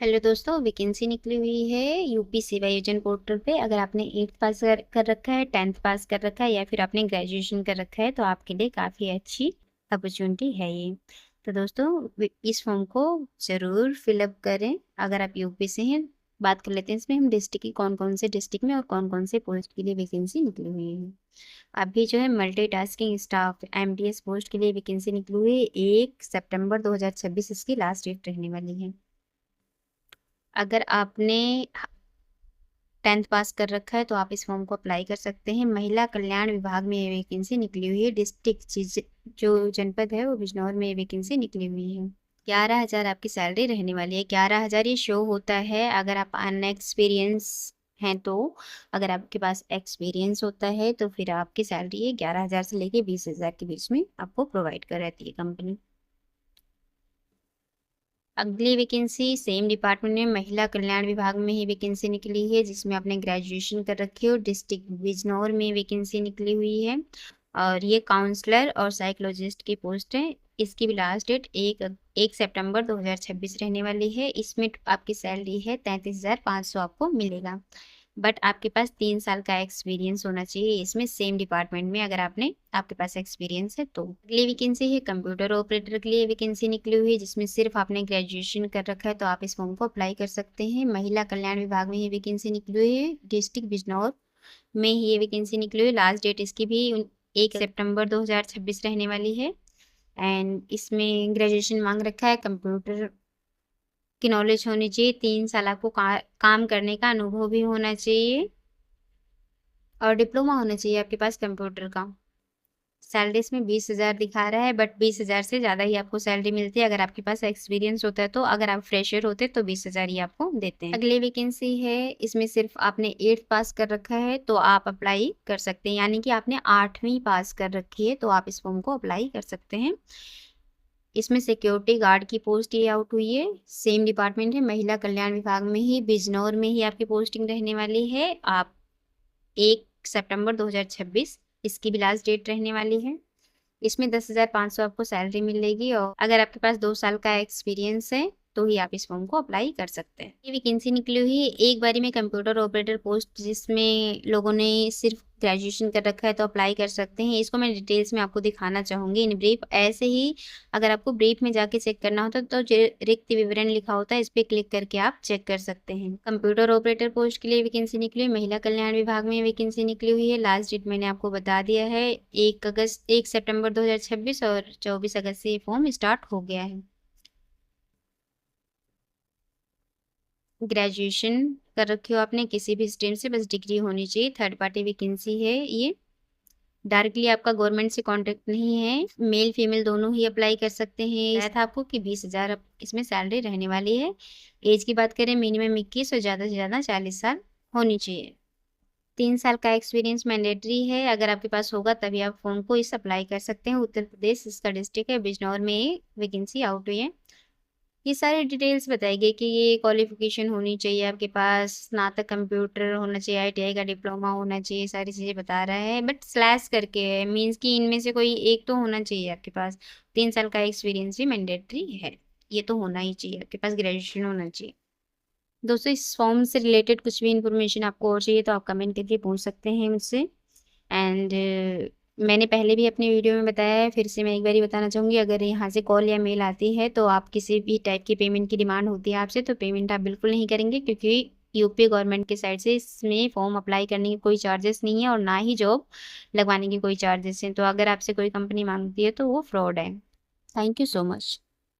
Hello दोस्तों, vacancy निकली हुई है यूपी सेवा योजना पोर्टल पे। अगर आपने 8th पास कर रखा है, 10th पास कर रखा है या फिर आपने ग्रेजुएशन कर रखा है तो आपके लिए काफ़ी अच्छी अपॉर्चुनिटी है ये। तो दोस्तों, इस फॉर्म को ज़रूर फिलअप करें अगर आप यूपी से हैं। बात कर लेते हैं इसमें हम डिस्ट्रिक्ट की, कौन कौन से डिस्ट्रिक्ट में और कौन कौन से पोस्ट के लिए वैकेंसी निकली हुई है। अभी जो है मल्टीटास्किंग स्टाफ एमटीएस पोस्ट के लिए वैकेंसी निकली हुई है। 1 सितंबर 2026 इसकी लास्ट डेट रहने वाली है। अगर आपने 10th पास कर रखा है तो आप इस फॉर्म को अप्लाई कर सकते हैं। महिला कल्याण विभाग में ये वैकेंसी निकली हुई है। डिस्ट्रिक्ट जो जनपद है वो बिजनौर में ये वैकेंसी निकली हुई है। 11,000 आपकी सैलरी रहने वाली है। 11,000 ये शो होता है अगर आप अनएक्सपीरियंस हैं तो। अगर आपके पास एक्सपीरियंस होता है तो फिर आपकी सैलरी है 11,000 से लेके 20,000 के बीच में आपको प्रोवाइड कर रहती है कंपनी। अगली वैकेंसी सेम डिपार्टमेंट में महिला कल्याण विभाग में ही वैकेंसी निकली है, जिसमें आपने ग्रेजुएशन कर रखी है और डिस्ट्रिक्ट बिजनौर में वैकेंसी निकली हुई है। और ये काउंसलर और साइकोलॉजिस्ट की पोस्ट है। इसकी भी लास्ट डेट 1 सितंबर 2026 रहने वाली है। इसमें आपकी सैलरी है 33,500 आपको मिलेगा। बट आपके पास 3 साल का एक्सपीरियंस होना चाहिए इसमें, सेम डिपार्टमेंट में अगर आपके पास एक्सपीरियंस है तो। अगली वैकेंसी है कंप्यूटर ऑपरेटर के लिए वैकेंसी निकली हुई है, जिसमें सिर्फ आपने ग्रेजुएशन कर रखा है तो आप इस फॉर्म को अप्लाई कर सकते हैं। महिला कल्याण विभाग में ये वैकेंसी निकली हुई है। डिस्ट्रिक्ट बिजनौर में ही ये वैकेंसी निकली हुई है। लास्ट डेट इसकी भी 1 सितंबर 2026 रहने वाली है। एंड इसमें ग्रेजुएशन मांग रखा है, कंप्यूटर की नॉलेज होनी चाहिए, 3 साल आपको काम करने का अनुभव भी होना चाहिए और डिप्लोमा होना चाहिए आपके पास कंप्यूटर का। सैलरी इसमें 20,000 दिखा रहा है, बट 20,000 से ज़्यादा ही आपको सैलरी मिलती है अगर आपके पास एक्सपीरियंस होता है तो। अगर आप फ्रेशर होते तो 20,000 ही आपको देते हैं। अगली वैकेंसी है, इसमें सिर्फ आपने 8th पास कर रखा है तो आप अप्लाई कर सकते हैं, यानी कि आपने 8वीं पास कर रखी है तो आप इस फॉर्म को अप्लाई कर सकते हैं। इसमें सिक्योरिटी गार्ड की पोस्ट ये आउट हुई है। सेम डिपार्टमेंट है, महिला कल्याण विभाग में ही, बिजनौर में ही आपकी पोस्टिंग रहने वाली है। आप 1 सितंबर 2026 इसकी भी लास्ट डेट रहने वाली है। इसमें 10,500 आपको सैलरी मिलेगी और अगर आपके पास 2 साल का एक्सपीरियंस है तो ही आप इस फॉर्म को अप्लाई कर सकते हैं। ये वैकेंसी निकली हुई है एक बारी में कंप्यूटर ऑपरेटर पोस्ट, जिसमें लोगों ने सिर्फ ग्रेजुएशन कर रखा है तो अप्लाई कर सकते हैं। इसको मैं डिटेल्स में आपको दिखाना चाहूँगी इन ब्रीफ। ऐसे ही अगर आपको ब्रीफ में जाके चेक करना होता तो जो रिक्त विवरण लिखा होता है इस पर क्लिक करके आप चेक कर सकते हैं। कंप्यूटर ऑपरेटर पोस्ट के लिए वैकेंसी निकली हुई, महिला कल्याण विभाग में वैकेंसी निकली हुई है। लास्ट डेट मैंने आपको बता दिया है 1 सितंबर 2026 और 24 अगस्त से ये फॉर्म स्टार्ट हो गया है। ग्रेजुएशन कर रखी हो आपने किसी भी स्ट्रीम से, बस डिग्री होनी चाहिए। थर्ड पार्टी वैकेंसी है ये। डायरेक्टली आपका गवर्नमेंट से कांटेक्ट नहीं है, मेल फीमेल दोनों ही अप्लाई कर सकते हैं। बताया था आपको कि 20,000 इसमें सैलरी रहने वाली है। एज की बात करें मिनिमम 21 और ज़्यादा से ज़्यादा 40 साल होनी चाहिए। 3 साल का एक्सपीरियंस मैंडेटरी है, अगर आपके पास होगा तभी आप फॉर्म को इस अप्लाई कर सकते हैं। उत्तर प्रदेश इसका डिस्ट्रिक्ट है, बिजनौर में वैकेंसी आउट हुई है। ये सारी डिटेल्स बताई गई कि ये क्वालिफिकेशन होनी चाहिए आपके पास, स्नातक कंप्यूटर होना चाहिए, आईटीआई का डिप्लोमा होना चाहिए, सारी चीज़ें बता रहा है। बट स्लैश करके है, मीन्स कि इनमें से कोई एक तो होना चाहिए आपके पास। 3 साल का एक्सपीरियंस भी मैंडेटरी है, ये तो होना ही चाहिए आपके पास, ग्रेजुएशन होना चाहिए। दोस्तों, इस फॉर्म से रिलेटेड कुछ भी इन्फॉर्मेशन आपको और चाहिए तो आप कमेंट करके पूछ सकते हैं मुझसे। एंड मैंने पहले भी अपने वीडियो में बताया है, फिर से मैं एक बार ही बताना चाहूँगी, अगर यहाँ से कॉल या मेल आती है तो आप किसी भी टाइप की पेमेंट की डिमांड होती है आपसे तो पेमेंट आप बिल्कुल नहीं करेंगे, क्योंकि यूपी गवर्नमेंट की साइड से इसमें फॉर्म अप्लाई करने के कोई चार्जेस नहीं है और ना ही जॉब लगवाने के कोई चार्जेस हैं। तो अगर आपसे कोई कंपनी मांगती है तो वो फ्रॉड है। Thank you so much.